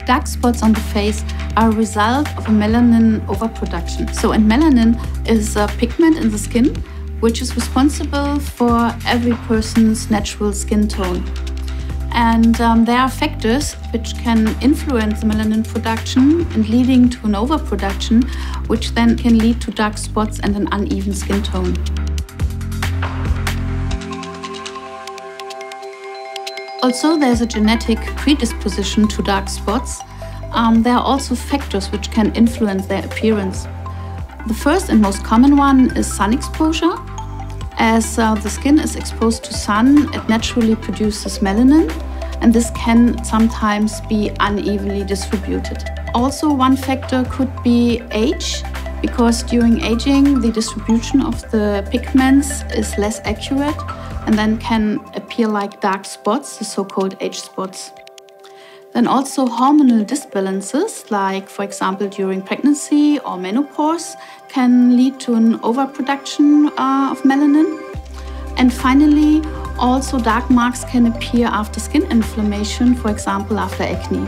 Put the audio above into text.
Dark spots on the face are a result of a melanin overproduction. And melanin is a pigment in the skin which is responsible for every person's natural skin tone. And there are factors which can influence the melanin production and leading to an overproduction, which then can lead to dark spots and an uneven skin tone. Also, there's a genetic predisposition to dark spots. There are also factors which can influence their appearance. The first and most common one is sun exposure. As the skin is exposed to sun, it naturally produces melanin, and this can sometimes be unevenly distributed. Also, one factor could be age, because during aging, the distribution of the pigments is less accurate and then can appear like dark spots, the so-called age spots. Then also hormonal disbalances, like for example during pregnancy or menopause, can lead to an overproduction of melanin. And finally, also dark marks can appear after skin inflammation, for example after acne.